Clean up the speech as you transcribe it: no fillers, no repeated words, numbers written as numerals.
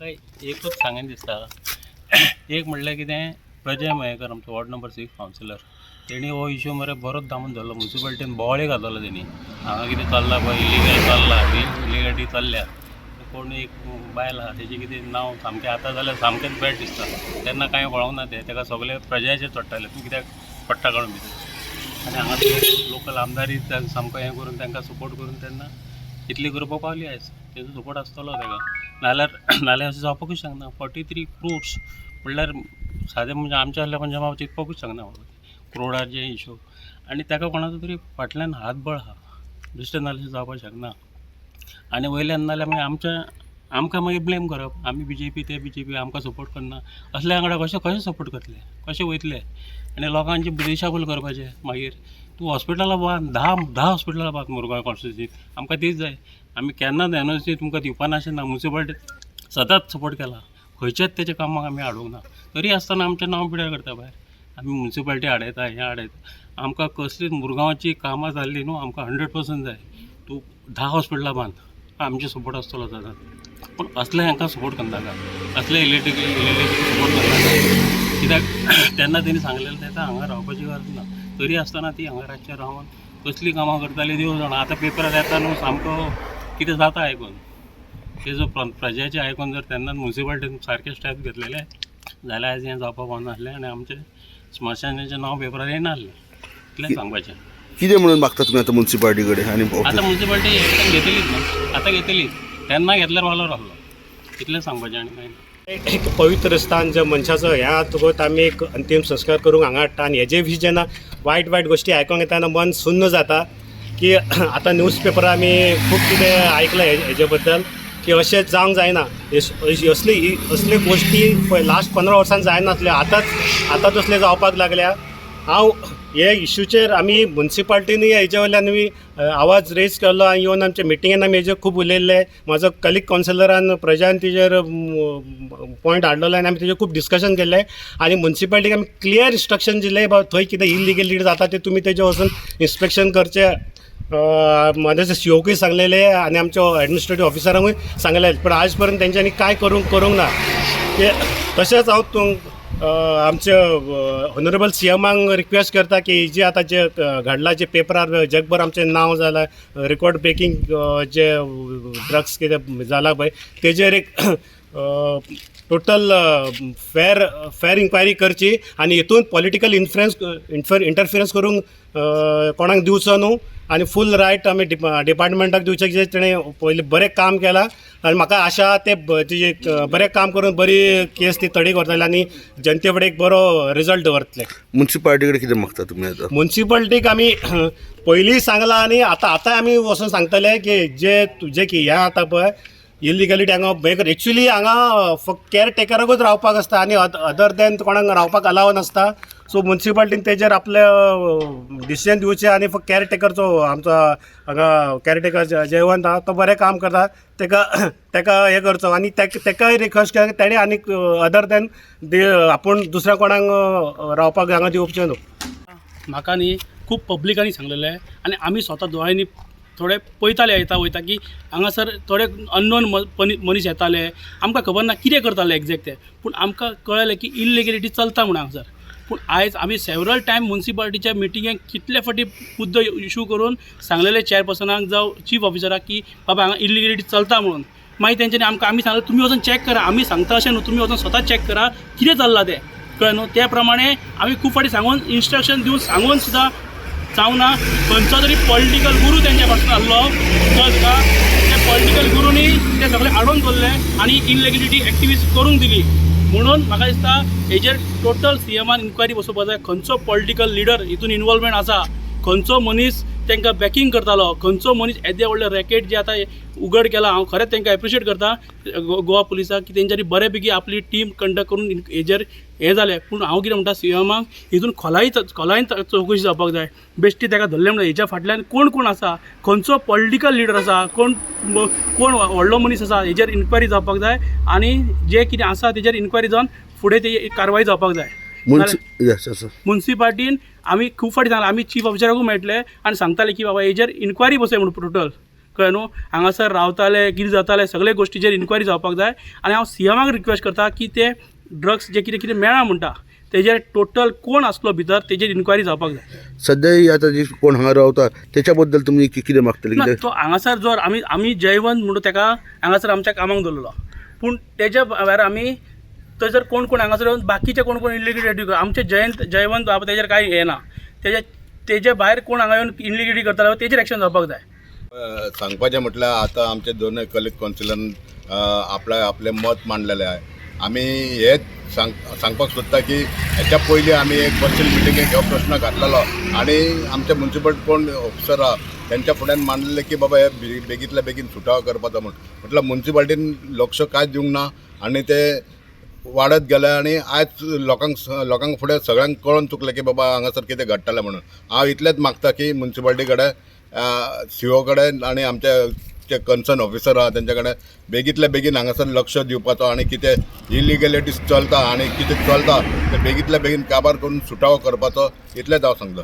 म्हाका एकूच सांगन दिसता. एक म्हणल्यार कितें, प्रजय मयेकर आमचो वॉर्ड नंबर 6 कावन्सिलर, तेणी हो इश्यू मरे बरोच दामून धरलो. म्युन्सिपाल्टीन बोवाळी घातलो तेणी, हांगा कितें चल्लां पळय, इलिगल चल्लां, इलिगलिटी चल्ल्या. कोण एक बायल आहा तेजें कितें नांव सामकें आतां जाल्यार सामकेंच बॅड दिसता. तेन्ना कांय कळोंक ना तेका सगळे प्रजाचेर चडटाले, तूं कित्याक पडटा काडून भितर. आनी हांगा लोकल आमदारी सामको हें करून तांकां सपोर्ट करून तेन्ना इतली करपा पावली आयज. तेजो सपोर्ट आसतलो ताका, नाल्यार अशें जावपाकूच शकना. 43 crores म्हणल्यार सादें म्हणजे आमच्या आसल्या पंजाब चिंतपाकूच शकना क्रोडाचे इश्यू. आनी ताका कोणाचो तरी फाटल्यान हातबळ आहा, बेश्टें नाल्यार जावपाक शकना. आनी वयल्यान नाल्यार मागीर आमकां मागीर ब्लेम करप, आमी BJP ते BJP आमकां सपोर्ट करना. असल्या वांगडा कशें सपोर्ट करतले, कशें वयतले. आनी लोकांची दिशाभूल करपाचें. मागीर तूं हॉस्पिटलां बांद, 10 हॉस्पिटलां बांद मुरगांव कॉन्स्टिट्युन्सींत. आमकां तीच जाय. आमी केन्नाच एनर्जी तुमकां दिवपा नाशिना. म्युन्सिपाल्टी सदांच सपोर्ट केला, खंयच्याच तेच्या कामाक आमी आडोवंक ना. तरी आसतना आमचें नांव पिड्यार करता भायर. आमी म्युन्सिपाल्टी आडयता, हें आडयता. आमकां कसलीच मुरगांवाची कामां जाल्ली न्हू, आमकां 100% जाय. तूं 10 हॉस्पिटलां बांद, आमचो सपोर्ट आसतलो सदांच. पूण असले हांकां सपोर्ट करनाका, असले इलेक्ट्रिक सपोर्ट करनाका. कित्याक तेन्ना तेणी सांगलेलें तें हांगा रावपाची गरज ना. तरी आसतना ती हांगा रातचें रावन कसली कामां करताली देव जाणा. आतां पेपरार येता न्हू सामको कितें जाता आयकून. तेजो प्रजाचें आयकून जर तेन्नाच म्युन्सिपाल्टीन सारके स्टेप घेतलेले जाल्यार आयज हें जावपाक पावनासलें आनी आमचें स्मशानाचें नांव पेपरार येनासलें. इतलें सांगपाचें. कितें म्हणून मागता तुमी आतां म्युन्सिपाल्टी कडेन? आनी आतां म्युन्सिपाल्टी एक्शन घेतलीच न्हू, आतां घेतलीच. तेन्ना घेतल्यार वालोर आहलो. इतलें सांगपाचें आनी कांय ना. एक पवित्र स्थान जे मनशाचो हें आतां आमी एक अंतिम संस्कार करूंक हांगा हाडटा. आनी हेजे विशीं जेन्ना वायट गोश्टी आयकोंक येता तेन्ना मन सुन्न जाता. की आतां न्यूजपेपरार आमी खूब कितें आयकलां हेजे बद्दल, की अशें जावंक जायना. असले गोश्टी पळय लास्ट 15 वर्सान जायनासल्यो, आतांच असले जावपाक लागल्या. हांव हे इश्यूचेर आमी म्युन्सिपाल्टीनूय हेजे वयल्यान आमी आवाज रेज केल्लो. आनी येवन आमच्या मिटिंगेन आमी हेजेर खूब उलयल्ले. म्हाजो कलीग कावन्सिलरान प्रजान तेजेर पॉयंट हाडलेलो आनी आमी तेजेर खूब डिस्कशन केल्लें. आनी म्युन्सिपाल्टीक आमी क्लियर इन्स्ट्रक्शन दिलें, बाबा थंय कितें इलिगलिटी जाता तें तुमी तेजेर वचून इन्स्पेक्शन करचें. म्हाज्या COकूय सांगलेलें आनी आमच्या एडमिनिस्ट्रेटीव ऑफिसरांकूय सांगलेलें. पूण आज पर्यंत तेंच्यांनी कांय करूंक ना. तशेंच हांव आमचे ऑनरेबल CMाक रिक्वेस्ट करता की जे आतां जे घडलां, जे पेपरार जगभर आमचें नांव जालां, रेकॉर्ड ब्रेकींग जे ड्रग्स कितें जाला पळय तेजेर एक टोटल फेर इन्क्वायरी करची. आनी हितून पॉलिटिकल इंटरफिरन्स करूंक कोणाक दिवचो न्हू. आनी फूल रायट आमी डिपार्टमेंटाक दिवचे, जे तेणें पयलीं बरें काम केलां. आनी म्हाका आशा ते बरें काम करून बरी केस ती तडी करतले आनी जनते फुडें एक बरो रिजल्ट दवरतले. म्युन्सिपाल्टी कडेन कितें मागता तुमी आतां? म्युन्सिपाल्टीक आमी पयलींय सांगलां आनी आतां आमी वचून सांगतले की जे की हें आतां पळय इलिगलिटी हांगा एक्चुली हांगा फक्त केअरटेकराकूच रावपाक आसता आनी अदर दॅन कोणाक रावपाक अलाव नासता. सो म्युन्सिपाल्टीन तेजेर आपले डिसिजन दिवचें. आनी फक्त केअरटेकरचो आमचो हांगा केअरटेकर जयवंत आहा तो बरें काम करता, तेका हें करचो. आनी तेकाय रिक्वेस्ट केला की तेणें आनी अदर दॅन आपूण दुसऱ्या कोणाक रावपाक हांगा दिवचें न्हू. म्हाका न्ही खूब पब्लिकांनी सांगलेलें आनी आमी स्वता दोळ्यांनी थोडे पळयताले वयता की हांगासर थोडे अननोन मनीस येताले. आमकां खबर ना कितें करताले एग्जॅक्ट ते, पूण आमकां कळलें की इलिगलिटी चलता म्हणून हांगासर. पूण आयज आमी सेवरल टायम म्युन्सिपाल्टीच्या मिटिंगेक कितले फावटी मुद्दो इशू करून सांगलेले चॅरपर्सनाक जावं चीफ ऑफिसराक की बाबा हांगा इलिगलिटी चलता म्हणून. मागीर तेंच्यांनी आमी सांगलें तुमी वचून चॅक करा. आमी सांगता अशें न्हू, तुमी वचून स्वता चॅक करा कितें चल्लां तें, कळ्ळें न्हू. त्या प्रमाणे आमी खूब फावटी इन्स्ट्रक्शन दिवन सांगून सुद्दां जावना. खंयचो तरी पॉलिटिकल गुरू तेंच्या पासून आसलो, कळ्ळें तुका. त्या पॉलिटिकल गुरूनी ते सगळें आडोवन दवरलें आनी इलिगलिटी एक्टिविस्ट करूंक दिली. म्हणून म्हाका दिसता हेजेर टोटल CMान इन्क्वायरी बसोवपाक जाय. खंयचो पॉलिटिकल लिडर हितून इनवॉल्वमेंट आसा, खंयचो मनीस तांकां बॅकींग करतालो, खंयचो मनीस येदे व्हडले रॅकेट जे आतां उगड केला. हांव खरेंच तांकां एप्रिशिएट करता गोवा पुलिसाक की तेंच्यांनी बरे पैकी आपली टीम कंडक्ट करून हेजेर हें जालें. पूण हांव कितें म्हणटा CMाक हितून खोलायेन चवकशी जावपाक जाय. बेश्टी ताका धरलें म्हणटा हेच्या फाटल्यान कोण आसा, खंयचो पॉलिटिकल लिडर आसा, कोण व्हडलो मनीस आसा, हेजेर इन्क्वायरी जावपाक जाय. आनी जे कितें आसा तेजेर इन्क्वायरी जावन फुडें ती कारवाय जावपाक जाय. म्युन्सिपाल्टीन आमी खूब फावटी सांगलां, आमी चीफ ऑफिसराकूय मेळटले आनी सांगताले की बाबा हेजेर इन्क्वायरी बसय म्हणून टोटल. कळ्ळें न्हू हांगासर रावताले कितें जातालें सगळे गोश्टीचेर इन्क्वायरी जावपाक जाय आनी हांव सीएमाक रिक्वेस्ट करता की ते ड्रग्स जे कितें कितें मेळ्ळा म्हणटा तेजेर टोटल कोण आसलो भितर तेजेर इन्क्वायरी जावपाक जाय. सध्या ही आता जी कोण हांगा रावता त्याच्या बद्दल तुम्ही कितें मागतले ना कितें तो हांगासर जर आमी जयवंत म्हणून ताका हांगासर आमच्या कामाक दवरलो पूण तेच्या भायर आमी थंयसर कोण कोण हांगासर येवन बाकीचे कोण कोण इलिगेलिटी आमचे जयवंत बाबा तेजेर कांय हें ना तेजे भायर कोण हांगा येवन इलिगेलिटी करतालो तेजेर एक्शन जावपाक जाय. सांगपाचें म्हटल्यार आतां आमचे दोनूय कलेक्ट कावन्सिलान आपलें मत मांडलेलें आहे. आमी हेच सांगपाक सोदता की हेच्या पयलीं आमी एक पर्सनल मिटिंगेक हो प्रश्न घातलेलो आनी आमचे म्युन्सिपल कोण ऑफिसर आहा त्यांच्या फुड्यान मांडलेलें की बाबा हे बेगींतल्या बेगीन सुटावो करपाचो म्हटल्यार म्युन्सिपाल्टीन लक्ष कांयच दिवंक ना आनी ते वाडत गेले आनी आयज लोकांक फुडें सगळ्यांक कळोन चुकलें की बाबा हांगासर कितें घडटलें म्हणून. हांव इतलेंच मागता की म्युन्सिपाल्टी कडेन सीओ कडेन आनी आमचे जे कन्सर्न ऑफिसर आहा तेंच्या कडेन बेगींतल्या बेगीन हांगासर लक्ष दिवपाचो आनी कितें इलिगॅलिटीज चलता आनी कितें चलता ते बेगींतल्या बेगीन काबार करून सुटावो करपाचो इतलेंच हांव सांगता.